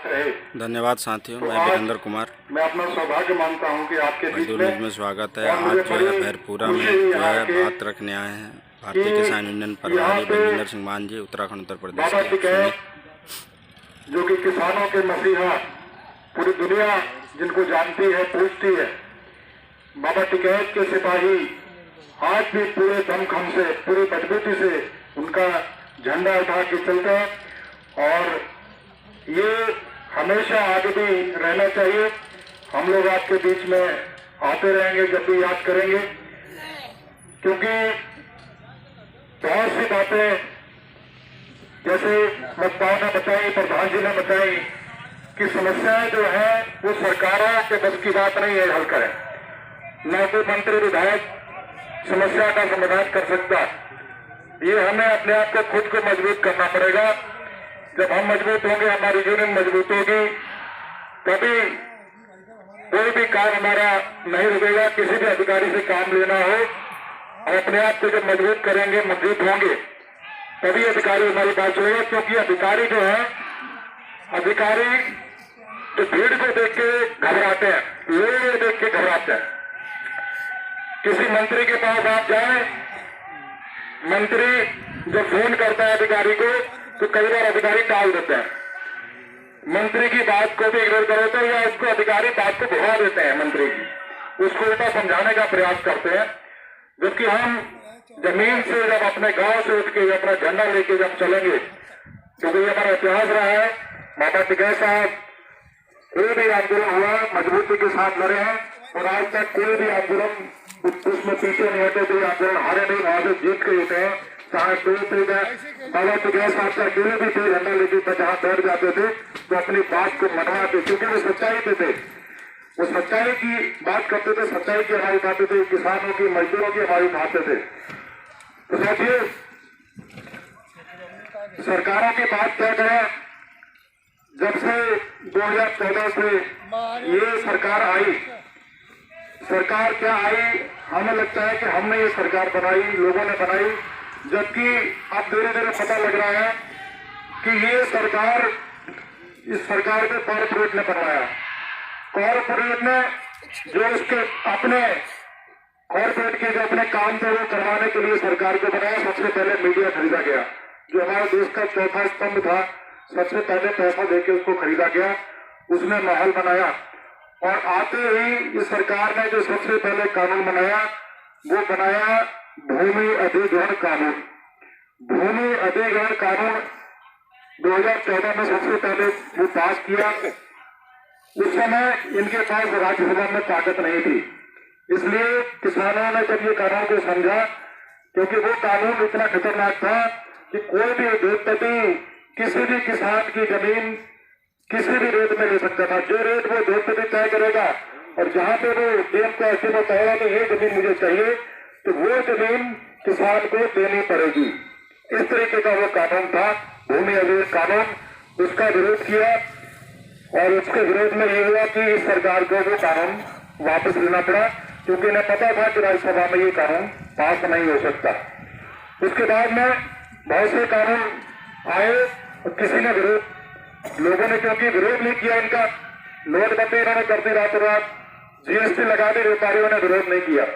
रहे। धन्यवाद साथियों, तो मैं वीरेंद्र कुमार। मैं अपना सौभाग्य मानता हूं कि आपके बीच में स्वागत है। और मुझे आज जो है बड़ी भैरपुरा में खुशी जो यहाँ है के बात रखने आए हैं भारतीय कि किसान यूनियन यहाँ प्रभारी पे बलविंदर सिंह मान जी, उत्तराखंड उत्तर प्रदेश बाबा के। टिकैत, जो कि किसानों के मसीहा, पूरी दुनिया जिनको जानती है, पूछती है, बाबा टिकैत के सिपाही आज भी पूरे दमखम से, पूरी मजबूती से उनका झंडा उठा के चलते हैं और ये हमेशा आगे भी रहना चाहिए। हम लोग आपके बीच में आते रहेंगे, जब भी याद करेंगे, क्योंकि बहुत सी बातें जैसे वक्ताओं ने बताई, प्रधान जी ने बताई कि समस्याएं जो है वो सरकारों के बस की बात नहीं है हल करें। न कोई मंत्री विधायक समस्या का समाधान कर सकता। ये हमें अपने आप को खुद को मजबूत करना पड़ेगा। जब हम मजबूत होंगे, हमारी यूनियन मजबूत होगी, तभी कोई भी काम हमारा नहीं रुकेगा। किसी भी अधिकारी से काम लेना हो और अपने आप को जब मजबूत करेंगे, मजबूत होंगे, तभी अधिकारी हमारी बात सुनेगा। क्योंकि अधिकारी जो है, अधिकारी तो भीड़ को देख के घबराते हैं, लोगों को देख के घबराते हैं। किसी मंत्री के पास आप जाएं, मंत्री जब फोन करता है अधिकारी को, तो कई बार अधिकारी टाल देते हैं। मंत्री की बात को भी इग्नोर करते हैं या उसको अधिकारी बात को भुला देते हैं, मंत्री की उसको उल्टा समझाने का प्रयास करते हैं। जबकि हम जमीन से जब अपने गांव से उठ के अपना झंडा लेके जब चलेंगे, क्योंकि ये हमारा इतिहास रहा है, बाबा टिकैत साहब कोई भी आंदोलन हुआ मजबूती के साथ लड़े हैं और आज तक कोई भी आंदोलन उसमें पीछे नहीं हटे। कोई आंदोलन हारे नहीं, वहां से जीत के होते हैं। चाहे बाबा टिकैत साहब का कोई भी थे झंडा लेके जहां बैठ जाते थे तो अपनी बात को मनवाते, क्योंकि वो सच्चाई पे थे, वो सच्चाई की बात करते थे, सच्चाई की हमारी उठाते थे, किसानों की, मजदूरों की हमारी उठाते थे। तो साथियों, सरकारों की बात क्या करें, जब से 2014 से ये सरकार आई, सरकार क्या आई, हमें लगता है कि हमने ये सरकार बनाई, लोगों ने बनाई। जबकि अब धीरे धीरे पता लग रहा है कि ये सरकार, इस सरकार को कॉर्पोरेट ने बनवाया। कॉर्पोरेट ने जो इसके अपने कॉर्पोरेट के जो अपने काम थे वो करवाने के लिए सरकार को बनाया। सबसे पहले मीडिया खरीदा गया, जो हमारे देश का चौथा स्तंभ था। सबसे पहले पैसा देके उसको खरीदा गया, उसने महल बनाया। और आते ही इस सरकार ने जो सबसे पहले कानून बनाया, वो बनाया भूमि अधिग्रहण कानून। भूमि अधिग्रहण कानून 2014 में सबसे पहले वो पास किया। उस समय इनके पास राज्यसभा में ताकत नहीं थी, इसलिए किसानों ने जब ये कानून को समझा, क्योंकि वो कानून इतना खतरनाक था कि कोई भी उद्योगपति किसी भी किसान की जमीन किसी भी रेट में ले सकता था। जो रेट वो उद्योगपति तय करेगा और जहां पे वो डीएम का एस्टीमेट कहेगा कि ये जमीन मुझे चाहिए, तो वो जमीन किसान को देनी पड़ेगी। इस तरीके का वो कानून था, भूमि अधिग्रहण कानून। उसका विरोध किया और उसके विरोध में ये हुआ कि इस सरकार को वो कानून वापस लेना पड़ा, क्योंकि इन्हें पता था कि राज्यसभा में ये कानून पास नहीं हो सकता। उसके बाद में बहुत से कानून आए और किसी ने विरोध, लोगों ने क्योंकि विरोध नहीं किया इनका, नोटबंदी इन्होंने कर दी रातों रात, जीएसटी लगा दी, व्यापारियों ने विरोध नहीं किया।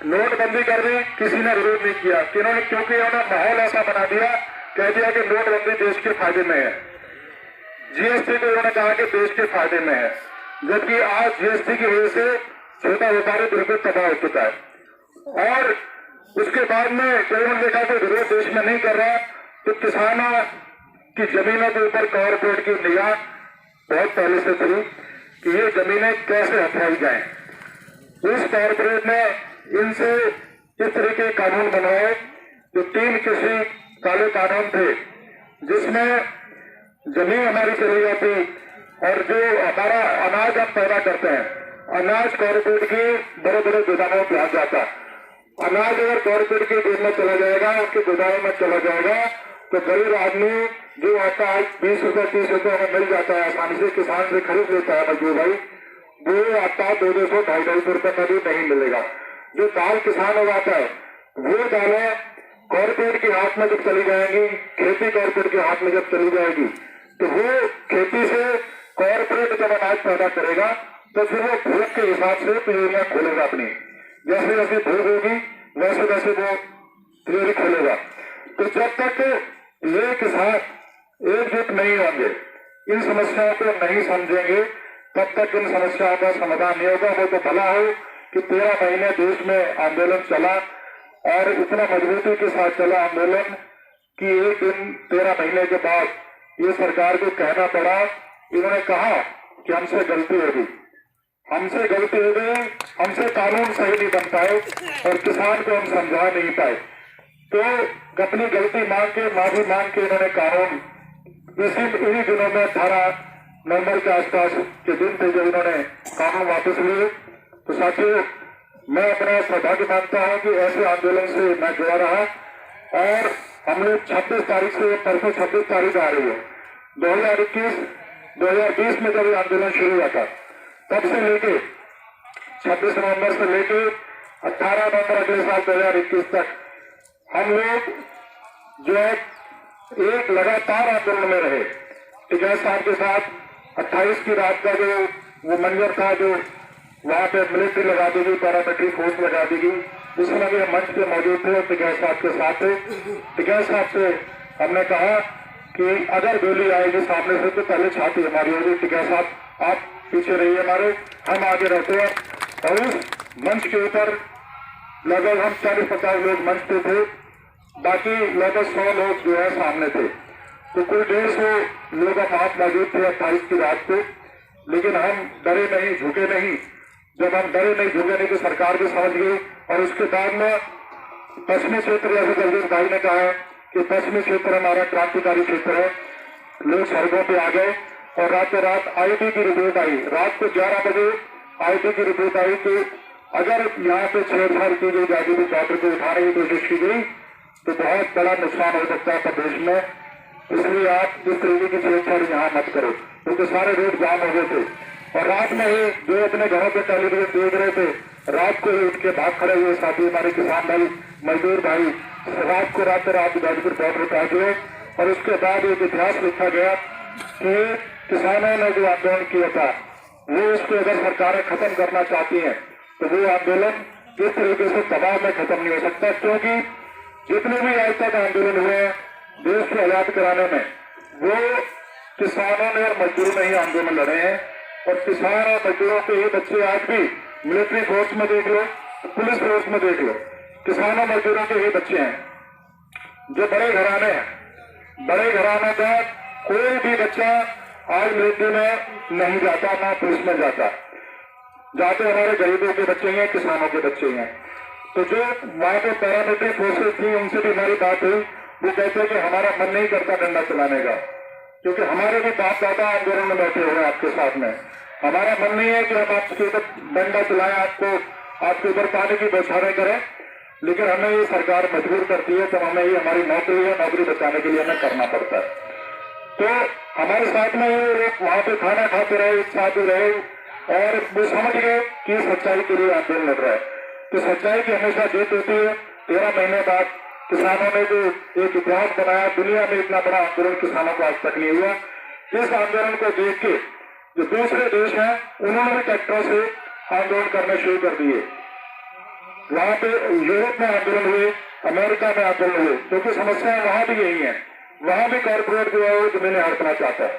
नोटबंदी कर दी, किसी ने विरोध नहीं किया। क्योंकि इन्होंने माहौल ऐसा बना दिया, कह दिया कि नोटबंदी देश के फायदे में है। जीएसटी को उन्होंने कहा कि देश के फायदे में है, जबकि आज जीएसटी की वजह से छोटा व्यापारी बिल्कुल तबाह हो चुका है। और उसके बाद में जब उन्होंने देखा कि विरोध देश में नहीं कर रहा, तो किसानों की जमीनों के ऊपर कॉर्पोरेट की निगाह बहुत पहले से थी कि ये जमीनें कैसे हथियाई जाएं। उस कॉर्पोरेट ने इनसे इस तरह के कानून बनाए, जो 3 कृषि काले कानून थे, जिसमें जमीन हमारी चली जाती और जो हमारा अनाज हम पैदा करते हैं, अनाज कॉर्पोरेट की बड़े बड़े गोदामों में आ जाता। अनाज अगर कॉर्पोरेट के जेब में चला जाएगा, उसके गोदामों में चला जाएगा, तो गरीब आदमी जो आता है 20 रुपए 30 रुपए में मिल जाता है, आसानी से किसान से खरीद लेता है मजदूर भाई, वो आता है 200 250 रुपए का भी नहीं मिलेगा। जो दाल किसान उगाता है, वो दालें कॉर्पोरेट के हाथ में जब चली जाएंगी, खेती कॉर्पोरेट के हाथ में जब चली जाएगी, तो वो खेती से कॉर्पोरेट जब अनाज पैदा करेगा तो फिर वो भूख के हिसाब से तिजोरियां खोलेगा अपनी, जैसे जैसे भूख होगी वैसे वैसे वो तिजोरी खोलेगा। तो जब तक ये किसान एकजुट नहीं होंगे, इन समस्याओं को नहीं समझेंगे, तब तक इन समस्याओं का समाधान नहीं होगा। वो तो भला हो कि 13 महीने देश में आंदोलन चला और इतना मजबूती के साथ चला आंदोलन कि एक दिन 13 महीने के बाद ये सरकार को कहना पड़ा, इन्होंने कहा कि हमसे गलती हो गई, हमसे गलती हो गई, हमसे कानून सही नहीं बन पाए और किसान को हम समझा नहीं पाए। तो अपनी गलती मांग के, माफी मांग के इन्होंने कानून इन्हीं दिनों में 18 नवंबर के आसपास के दिन थे जब इन्होंने कानून वापस लिए। तो साथियों, मैं अपना सौभाग्य मानता हूं कि ऐसे आंदोलन से मैं जुड़ा रहा और हम लोग 26 तारीख से, परसों 26 तारीख आ रही है 2020 में जब ये आंदोलन शुरू हुआ था, तब से लेके 26 नवंबर से लेके 18 नवंबर अगले साल 2021 तक हम लोग जो है एक लगातार आंदोलन में रहे। टिकैत साहब के साथ 28 की रात का जो वो मंजर था, जो वहां पे मिलिट्री लगा दी गई, पैरामिलिट्री फोर्स लगा दी गई, उसमें भी हम मंच पे मौजूद थे और टिकैत साहब के साथ थे। टिकैत साहब से हमने कहा कि अगर गोली आएगी सामने से तो पहले छाती हमारी होगी, टिकैत साहब आप पीछे रहिए हमारे, हम आगे रहते हैं। और उस मंच के ऊपर लगभग हम 40-50 लोग मंच पे थे, बाकी लगभग 100 लोग जो है सामने थे। तो कुल 150 लोग आप मौजूद थे 28 की रात को। लेकिन हम डरे नहीं, झुके नहीं। जब हम डरे नहीं, झुके नहीं तो सरकार भी समझ गई। और उसके बाद में पश्चिमी क्षेत्र, जैसे जगदीश भाई ने कहा कि पश्चिमी क्षेत्र हमारा क्रांतिकारी क्षेत्र है, लोग सड़कों पे आ गए और रातों रात आईटी की रिपोर्ट आई। रात को 11 बजे आईटी की रिपोर्ट आई कि अगर यहाँ पे छेड़छाड़ की गई, जाती हुई बॉर्डर को उठाने की कोशिश की गई तो बहुत बड़ा नुकसान हो सकता है प्रदेश में, इसलिए आप इस तरीके की छेड़छाड़ यहाँ मत करो। क्योंकि सारे रूट जाम हो गए थे और रात में ही जो अपने घरों पे टेलीविजन देख रहे थे, रात को ही उठ के भाग खड़े हुए साथी हमारे किसान भाई, मजदूर भाई, रात को रात गाजीपुर बॉर्डर पे आ गए। और उसके बाद एक इतिहास लिखा गया कि किसानों ने जो आंदोलन किया था वो उसको अगर सरकारें खत्म करना चाहती हैं तो वो आंदोलन इस तरीके से दबाव में खत्म नहीं हो सकता। क्योंकि जितने भी आज तक आंदोलन हुए हैं देश को आजाद कराने में, वो किसानों ने और मजदूरों ने ही आंदोलन लड़े हैं। और किसान और मजदूरों के ये बच्चे आज भी मिलिट्री फोर्स में देख लो, पुलिस फोर्स में देख लो, किसानों मजदूरों के ये बच्चे हैं जो बड़े घराने हैं। बड़े घराने का कोई भी बच्चा आज मिलिट्री में नहीं जाता, ना पुलिस में जाता, जाते हमारे गरीबों के बच्चे हैं, किसानों के बच्चे हैं। तो जो वहां पे पैरामिलिट्री फोर्सेस थी उनसे भी हमारी बात हुई, वो कहते हैं कि हमारा मन नहीं करता डंडा चलाने का, क्योंकि हमारे भी बाप दादा आंदोलन में बैठे हुए हैं आपके साथ में। हमारा मन नहीं है कि हम आपके ऊपर डंडा चलाएं, आपके ऊपर पानी की बौछारें करें, लेकिन हमें ये सरकार मजबूर करती है तो हमें ये हमारी नौकरी है, नौकरी बचाने के लिए हमें करना पड़ता है। तो हमारे साथ में ये लोग वहां पे खाना खाते रहे, एक साथ रहे और वो समझ गए कि सच्चाई के लिए आंदोलन लड़ रहा है। तो सच्चाई की हमेशा जीत होती है। 13 महीने बाद किसानों ने जो एक इतिहास बनाया, दुनिया में इतना बड़ा आंदोलन किसानों को आज तक नहीं हुआ। इस आंदोलन को देख के जो दूसरे देश हैं उन्होंने भी ट्रैक्टरों से आंदोलन करने शुरू कर दिए। वहां पे यूरोप में आंदोलन हुए, अमेरिका में आंदोलन हुए, क्योंकि समस्याएं वहां भी यही है। वहां भी कॉर्पोरेट जो है वो जमीनें हड़पना चाहता है।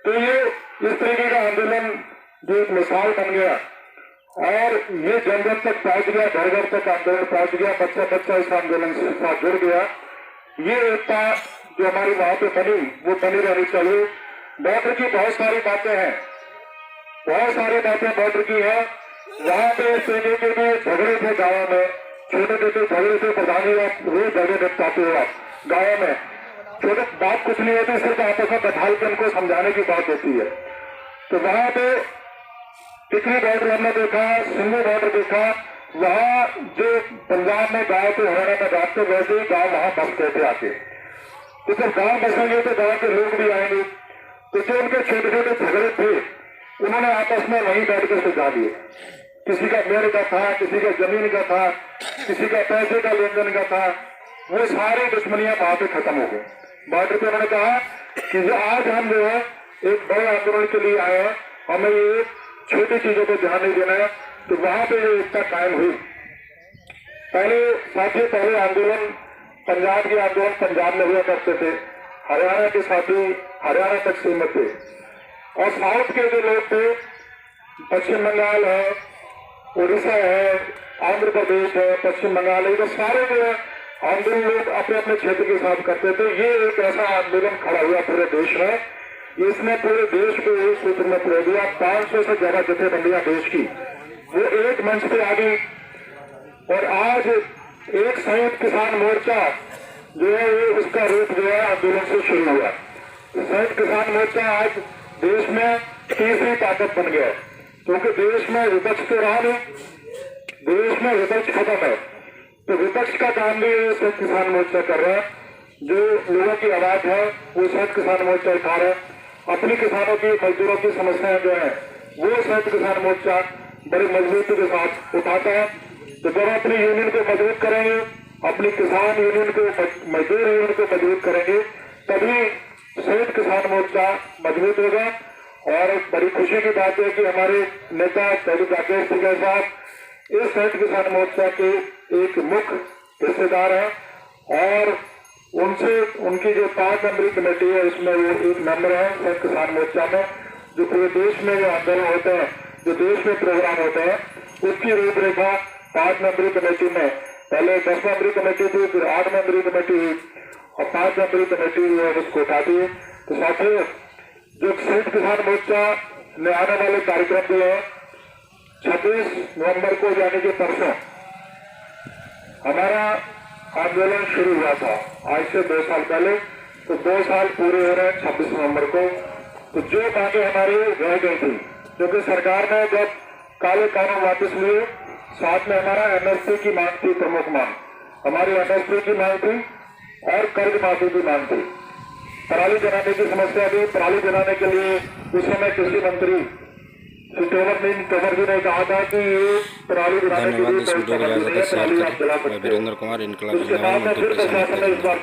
तो ये इस तरीके का आंदोलन जो एक मिसाल बन गया और ये जन जन तक पहुंच गया, घर घर तक आंदोलन पहुंच गया, बच्चा बच्चा इस आंदोलन से साथ जुड़ गया। ये एकता जो हमारी वहां पे बनी वो बनी रहनी चाहिए। बॉर्डर की बहुत सारी बातें हैं, बहुत सारी बातें बॉर्डर की है। वहां पे इस तरीके के भी झगड़े थे गाँव में, छोटे छोटे झगड़े थे, प्रधानी आप रोज झगड़े निपटाते हो आप गाँव में। छोटे बात कुछ नहीं होती, सिर्फ आपस में बैठाल के उनको समझाने की बात होती है। तो वहां पे टिकरी बॉर्डर हमने देखा, सिंधु बॉर्डर देखा, वहां जो पंजाब में गांव के हरियाणा में बात तो वैसे ही गांव वहां बस गए थे आके। तो जब गांव बसेंगे तो गांव के लोग भी आएंगे। तो जो उनके छोटे छोटे झगड़े थे उन्होंने आपस में वहीं बैठ कर सुलझा लिए। किसी का मेड़ का था, किसी का जमीन का था, किसी का पैसे का लेन देन का था, वो सारी दुश्मनियां वहां पे खत्म हो गई। बॉर्डर पे उन्होंने कहा कि जो आज हम जो है एक बड़े आंदोलन के लिए आए हैं, हमें ये छोटी चीजों पर ध्यान नहीं देना है, तो वहां पे ये एकता कायम हुई। पहले आंदोलन पंजाब के आंदोलन पंजाब में हुआ करते थे, हरियाणा के साथी हरियाणा तक सीमित थे, और साउथ के जो लोग थे, पश्चिम बंगाल है, उड़ीसा है, आंध्र प्रदेश है, पश्चिम बंगाल है, तो सारे जो है आंदोलन लोग अपने अपने क्षेत्र के साथ करते थे। ये एक ऐसा आंदोलन खड़ा हुआ पूरे देश में, इसने पूरे देश को एक सूत्र में पिरो दिया। 500 से ज्यादा जथेबंदियां देश की वो एक मंच पे आ गई, और आज एक संयुक्त किसान मोर्चा जो है वो उसका रूप जो है आंदोलन से शुरू हुआ। संयुक्त किसान मोर्चा आज देश में तीसरी ताकत बन गया, क्योंकि देश में विपक्ष तो रहा नहीं, देश में विपक्ष खत्म है, तो विपक्ष का काम भी संयुक्त किसान मोर्चा कर रहा है। जो लोगों की आवाज है वो संयुक्त किसान मोर्चा उठा रहा है, अपनी किसानों की मजदूरों की समस्याएं जो है वो संयुक्त किसान मोर्चा बड़ी मजबूती के साथ उठाता है। तो जब अपनी यूनियन को मजबूत करेंगे, अपनी किसान यूनियन को मजदूर यूनियन को मजबूत करेंगे, तभी संयुक्त किसान मोर्चा मजबूत होगा। और बड़ी खुशी की बात है कि हमारे नेता राकेश टिकैत साहब इस संयुक्त किसान मोर्चा के एक मुख्य हिस्सेदार है, और उनसे उनकी जो 5 मेंबरी कमेटी है उसमें वो एक मेंबर है संयुक्त किसान मोर्चा में। जो पूरे देश में जो आंदोलन होते हैं, जो देश में प्रोग्राम होते हैं, उसकी रूपरेखा 5 मेंबरी कमेटी में, पहले 10 मेंबरी कमेटी थी, फिर 8 मेंबरी कमेटी हुई, और 5 मेंबरी कमेटी जो है उसको उठाती है। तो साथियों, जो संयुक्त किसान मोर्चा ने आने वाले कार्यक्रम दिए हैं 26 नवंबर को, यानी कि परसों हमारा आंदोलन शुरू हुआ था, आज से 2 साल पहले, तो 2 साल पूरे हो रहे हैं 26 नवंबर को। तो जो मांगे हमारी रह गई थी, क्योंकि सरकार ने जब काले कानून वापस लिए, साथ में हमारा एमएसपी की मांग थी, प्रमुख मांग हमारी एमएसपी की मांग थी और कर्ज माफी की मांग थी। पराली जलाने की समस्या थी, पराली जलाने के लिए उस समय कृषि मंत्री तोमर जी ने कहा था कि ये पराली जलाने के लिए धन्यवाद। इस वीडियो को इजाजत है शेयर करें। मैं वीरेंद्र कुमार, इनकलाब जिंदाबाद, मजदूर किसान।